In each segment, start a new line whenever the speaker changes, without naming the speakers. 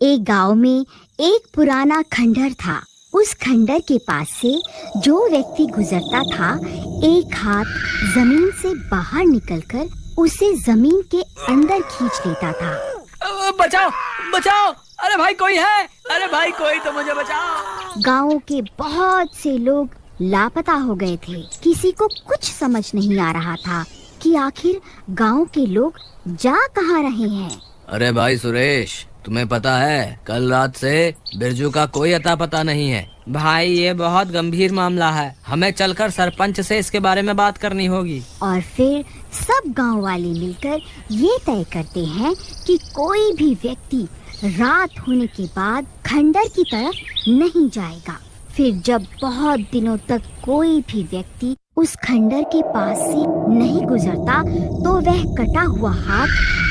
एक गांव में एक पुराना खंडहर था। उस खंडहर के पास से जो व्यक्ति गुजरता था, एक हाथ जमीन से बाहर निकलकर उसे जमीन के अंदर खींच लेता था।
बचाओ बचाओ, अरे भाई कोई है, अरे भाई कोई तो मुझे बचाओ।
गांव के बहुत से लोग लापता हो गए थे। किसी को कुछ समझ नहीं आ रहा था कि आखिर गांव के लोग जा कहाँ रहे हैं।
अरे भाई सुरेश, तुम्हें पता है कल रात से बिरजू का कोई अता पता नहीं है। भाई ये बहुत गंभीर मामला है, हमें चलकर सरपंच से इसके बारे में बात करनी होगी।
और फिर सब गांव वाले मिलकर ये तय करते हैं कि कोई भी व्यक्ति रात होने के बाद खंडहर की तरफ नहीं जाएगा। फिर जब बहुत दिनों तक कोई भी व्यक्ति उस खंडहर के पास से नहीं गुजरता, तो वह कटा हुआ हाथ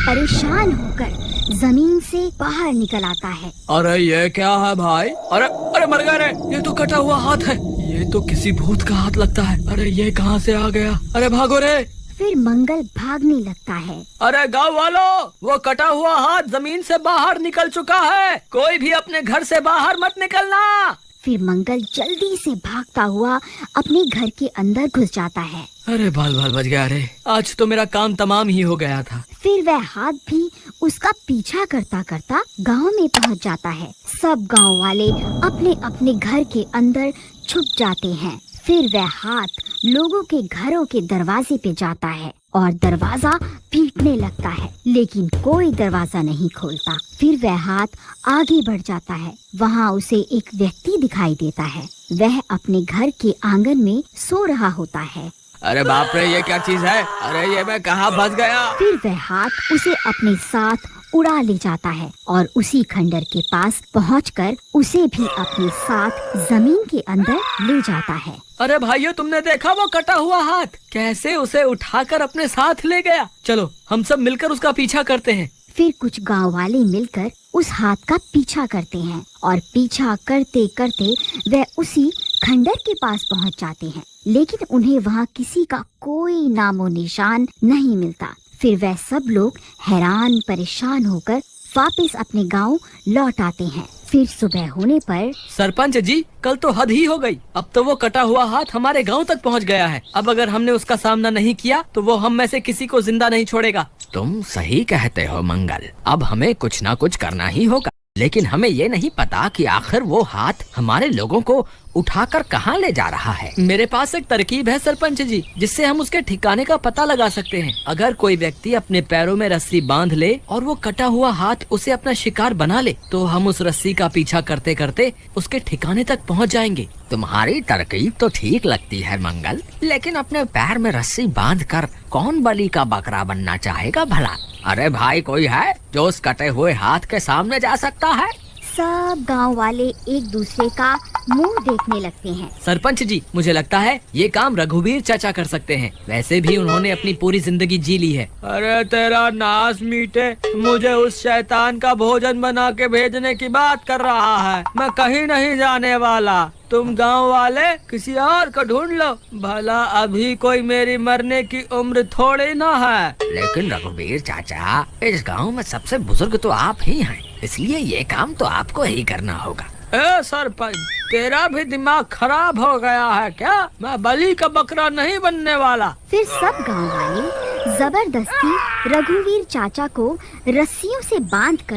परेशान होकर जमीन से बाहर निकल आता है।
अरे ये क्या है भाई? अरे अरे मर गए रे, ये तो कटा हुआ हाथ है। ये तो किसी भूत का हाथ लगता है। अरे ये कहाँ से आ गया? अरे भागो रे।
फिर मंगल भागने लगता है।
अरे गाँव वालों, वो कटा हुआ हाथ जमीन से बाहर निकल चुका है, कोई भी अपने घर से बाहर मत निकलना।
फिर मंगल जल्दी से भागता हुआ अपने घर के अंदर घुस जाता है।
अरे बाल बाल बच गया रे, आज तो मेरा काम तमाम ही हो गया था।
फिर वह हाथ भी उसका पीछा करता करता गांव में पहुंच जाता है। सब गांव वाले अपने अपने घर के अंदर छुप जाते हैं। फिर वह हाथ लोगों के घरों के दरवाजे पे जाता है और दरवाजा पीटने लगता है, लेकिन कोई दरवाजा नहीं खोलता। फिर वह हाथ आगे बढ़ जाता है। वहाँ उसे एक व्यक्ति दिखाई देता है। वह अपने घर के आंगन में सो रहा होता है।
अरे बाप रे, ये क्या चीज है? अरे ये मैं कहाँ फंस गया?
फिर वह हाथ उसे अपने साथ उड़ा ले जाता है और उसी खंडहर के पास पहुंचकर उसे भी अपने साथ जमीन के अंदर ले जाता है।
अरे भाइयों, तुमने देखा वो कटा हुआ हाथ कैसे उसे उठाकर अपने साथ ले गया? चलो हम सब मिलकर उसका पीछा करते हैं।
फिर कुछ गांव वाले मिलकर उस हाथ का पीछा करते हैं और पीछा करते करते वह उसी खंडहर के पास पहुंच जाते हैं, लेकिन उन्हें वहां किसी का कोई नामो निशान नहीं मिलता। फिर वह सब लोग हैरान परेशान होकर वापस अपने गांव लौट आते हैं। फिर सुबह होने पर
सरपंच जी, कल तो हद ही हो गई। अब तो वो कटा हुआ हाथ हमारे गांव तक पहुंच गया है। अब अगर हमने उसका सामना नहीं किया तो वो हम में से किसी को जिंदा नहीं छोड़ेगा। तुम सही कहते हो मंगल, अब हमें कुछ ना कुछ करना ही होगा, लेकिन हमें ये नहीं पता कि आखिर वो हाथ हमारे लोगों को उठाकर कहाँ ले जा रहा है। मेरे पास एक तरकीब है सरपंच जी, जिससे हम उसके ठिकाने का पता लगा सकते हैं। अगर कोई व्यक्ति अपने पैरों में रस्सी बांध ले और वो कटा हुआ हाथ उसे अपना शिकार बना ले, तो हम उस रस्सी का पीछा करते करते उसके ठिकाने तक पहुंच जाएंगे। तुम्हारी तरकीब तो ठीक लगती है मंगल, लेकिन अपने पैर में रस्सी बांधकर कौन बलि का बकरा बनना चाहेगा भला? अरे भाई, कोई है जो उस कटे हुए हाथ के सामने जा सकता है?
सब गांव वाले एक दूसरे का मुंह देखने लगते हैं।
सरपंच जी, मुझे लगता है ये काम रघुवीर चाचा कर सकते हैं। वैसे भी उन्होंने अपनी पूरी जिंदगी जी ली है। अरे तेरा नास मीटे, मुझे उस शैतान का भोजन बना के भेजने की बात कर रहा है। मैं कहीं नहीं जाने वाला। तुम गांव वाले किसी और को ढूंढ लो, भला अभी कोई मेरी मरने की उम्र थोड़ी ना है। लेकिन रघुवीर चाचा, इस गांव में सबसे बुजुर्ग तो आप ही हैं, इसलिए ये काम तो आपको ही करना होगा। ए सरपंच, तेरा भी दिमाग खराब हो गया है क्या? मैं बलि का बकरा नहीं बनने वाला।
फिर सब गांव वाले जबरदस्ती रघुवीर चाचा को रस्सियों से बांधकर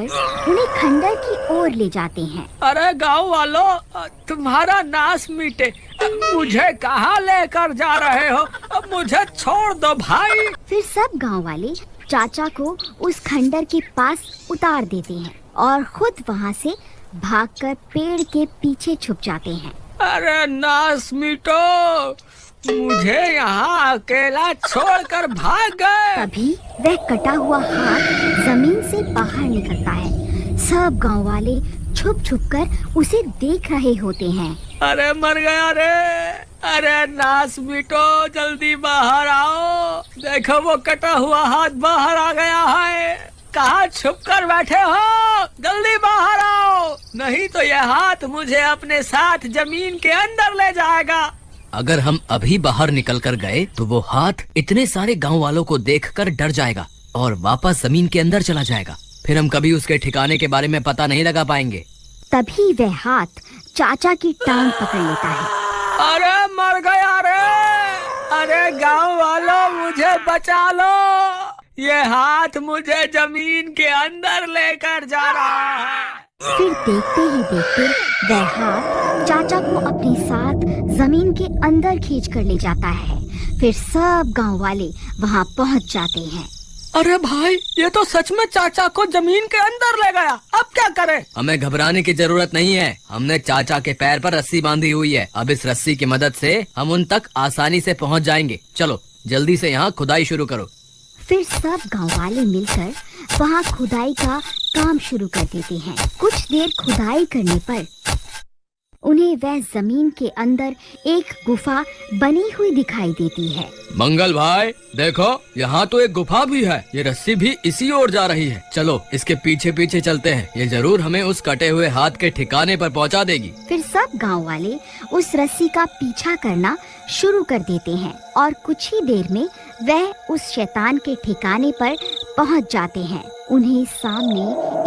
उन्हें खंडहर की ओर ले जाते हैं।
अरे गांव वालों, तुम्हारा नाश मीटे, मुझे कहाँ लेकर जा रहे हो? अब मुझे छोड़ दो भाई।
फिर सब गांव वाले चाचा को उस खंडहर के पास उतार देते हैं और खुद वहाँ से भागकर पेड़ के पीछे छुप जाते हैं।
अरे नास मीटो, मुझे यहाँ अकेला छोड़कर भाग गए।
तभी वह कटा हुआ हाथ जमीन से बाहर निकलता है। सब गांव वाले छुप छुप कर उसे देख रहे होते हैं।
अरे मर गया रे। अरे नास मीटो, जल्दी बाहर आओ, देखो वो कटा हुआ हाथ बाहर आ गया है। कहाँ छुप कर बैठे हो? जल्दी बाहर आओ, नहीं तो यह हाथ मुझे अपने साथ जमीन के अंदर ले जाएगा। अगर हम अभी बाहर निकल कर गए तो वो हाथ इतने सारे गांव वालों को देखकर डर जाएगा और वापस जमीन के अंदर चला जाएगा। फिर हम कभी उसके ठिकाने के बारे में पता नहीं लगा पाएंगे।
तभी वह हाथ चाचा की टांग पकड़ लेता है।
अरे मर गया रे! अरे गांव वालों, मुझे बचा लो! ये हाथ मुझे जमीन के अंदर लेकर जा रहा है।
फिर देखते ही देखते वह हाथ चाचा को अपने साथ जमीन के अंदर खींच कर ले जाता है। फिर सब गांव वाले वहां पहुंच जाते हैं।
अरे भाई, ये तो सच में चाचा को जमीन के अंदर ले गया। अब क्या करें? हमें घबराने की जरूरत नहीं है। हमने चाचा के पैर पर रस्सी बांधी हुई है। अब इस रस्सी की मदद से हम उन तक आसानी से पहुंच जाएंगे। चलो जल्दी से यहाँ खुदाई शुरू करो।
फिर सब गांव वाले मिलकर वहां खुदाई का काम शुरू कर देते हैं। कुछ देर खुदाई करने पर उन्हें वह जमीन के अंदर एक गुफा बनी हुई दिखाई देती है।
मंगल भाई देखो, यहाँ तो एक गुफा भी है। ये रस्सी भी इसी ओर जा रही है। चलो इसके पीछे पीछे चलते हैं। ये जरूर हमें उस कटे हुए हाथ के ठिकाने पर पहुँचा देगी।
फिर सब गांव वाले उस रस्सी का पीछा करना शुरू कर देते हैं और कुछ ही देर में वह उस शैतान के ठिकाने पर पहुंच जाते हैं। उन्हें सामने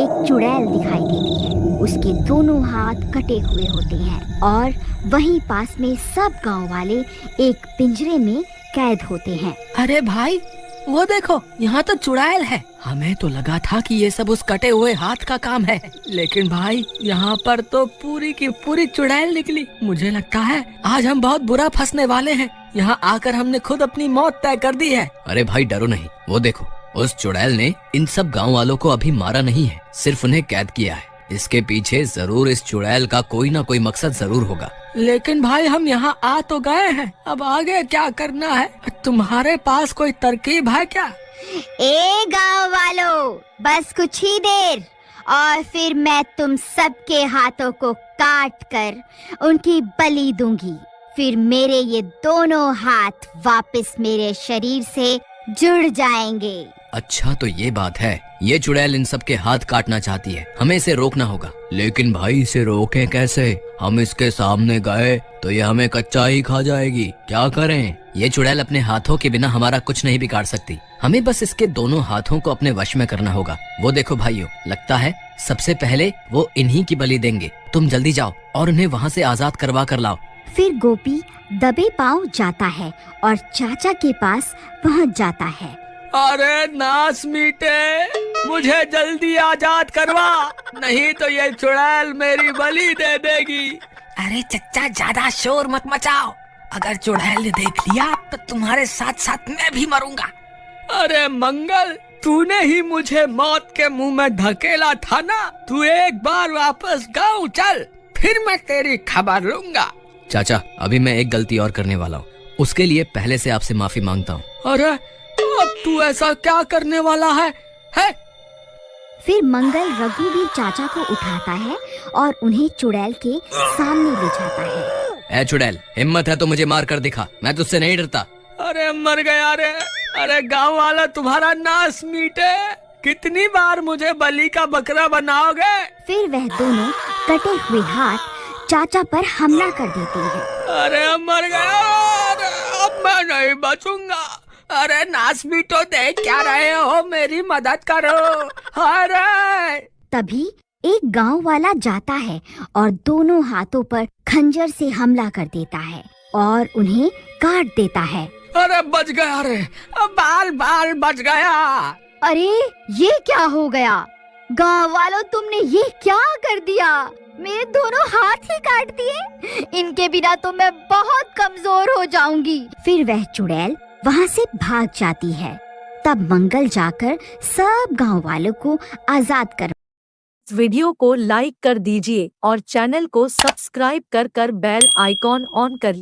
एक चुड़ैल दिखाई देती है। उसके दोनों हाथ कटे हुए होते हैं और वहीं पास में सब गांव वाले एक पिंजरे में कैद होते हैं।
अरे भाई, वो देखो, यहाँ तो चुड़ैल है। हमें तो लगा था कि ये सब उस कटे हुए हाथ का काम है, लेकिन भाई यहाँ पर तो पूरी की पूरी चुड़ैल निकली। मुझे लगता है आज हम बहुत बुरा फंसने वाले हैं। यहाँ आकर हमने खुद अपनी मौत तय कर दी है। अरे भाई डरो नहीं, वो देखो, उस चुड़ैल ने इन सब गाँव वालों को अभी मारा नहीं है, सिर्फ उन्हें कैद किया है। इसके पीछे जरूर इस चुड़ैल का कोई ना कोई मकसद जरूर होगा। लेकिन भाई हम यहाँ आ तो गए हैं, अब आगे क्या करना है? तुम्हारे पास कोई तरकीब है क्या?
ए गांव वालों, बस कुछ ही देर और फिर मैं तुम सबके हाथों को काट कर उनकी बलि दूंगी। फिर मेरे ये दोनों हाथ वापस मेरे शरीर से जुड़ जाएंगे।
अच्छा तो ये बात है। ये चुड़ैल इन सब के हाथ काटना चाहती है, हमें इसे रोकना होगा। लेकिन भाई इसे रोकें कैसे? हम इसके सामने गए तो ये हमें कच्चा ही खा जाएगी। क्या करें? ये चुड़ैल अपने हाथों के बिना हमारा कुछ नहीं बिगाड़ सकती। हमें बस इसके दोनों हाथों को अपने वश में करना होगा। वो देखो भाइयों, लगता है सबसे पहले वो इन्हीं की बलि देंगे। तुम जल्दी जाओ और उन्हें वहाँ से आजाद करवा कर लाओ।
फिर गोपी दबे पांव जाता है और चाचा के पास पहुँच जाता है।
अरे नास मीटे, मुझे जल्दी आजाद करवा, नहीं तो ये चुड़ैल मेरी बलि दे देगी। अरे चच्चा, ज्यादा शोर मत मचाओ। अगर चुड़ैल ने देख लिया तो तुम्हारे साथ साथ मैं भी मरूंगा। अरे मंगल, तूने ही मुझे मौत के मुंह में धकेला था ना। तू एक बार वापस गाँव चल, फिर मैं तेरी खबर लूंगा। चाचा, अभी मैं एक गलती और करने वाला हूँ, उसके लिए पहले से आपसे माफी मांगता हूँ। अरे अब तू ऐसा क्या करने वाला है?
फिर मंगल रघुवीर चाचा को उठाता है और उन्हें चुड़ैल के सामने ले जाता है।
ए चुड़ैल, हिम्मत है तो मुझे मार कर दिखा, मैं तुझसे नहीं डरता। अरे मर गया रे! अरे गांव वाला तुम्हारा नाश मीटे, कितनी बार मुझे बलि का बकरा बनाओगे?
फिर वह दोनों कटे हुए हाथ चाचा पर हमला कर देते हैं।
अरे मर गया! अब मैं नहीं बचूंगा। अरे नास मीटो, देख क्या रहे हो? मेरी मदद करो। अरे
तभी एक गांव वाला जाता है और दोनों हाथों पर खंजर से हमला कर देता है और उन्हें काट देता है।
अरे बच गया रे! बाल बाल बच गया।
अरे ये क्या हो गया? गांव वालों, तुमने ये क्या कर दिया? मेरे दोनों हाथ ही काट दिए। इनके बिना तो मैं बहुत कमजोर हो जाऊंगी। फिर वह चुड़ैल वहाँ से भाग जाती है। तब मंगल जाकर सब गांव वालों को आजाद कर।
वीडियो को लाइक कर दीजिए और चैनल को सब्सक्राइब कर बेल आइकॉन ऑन कर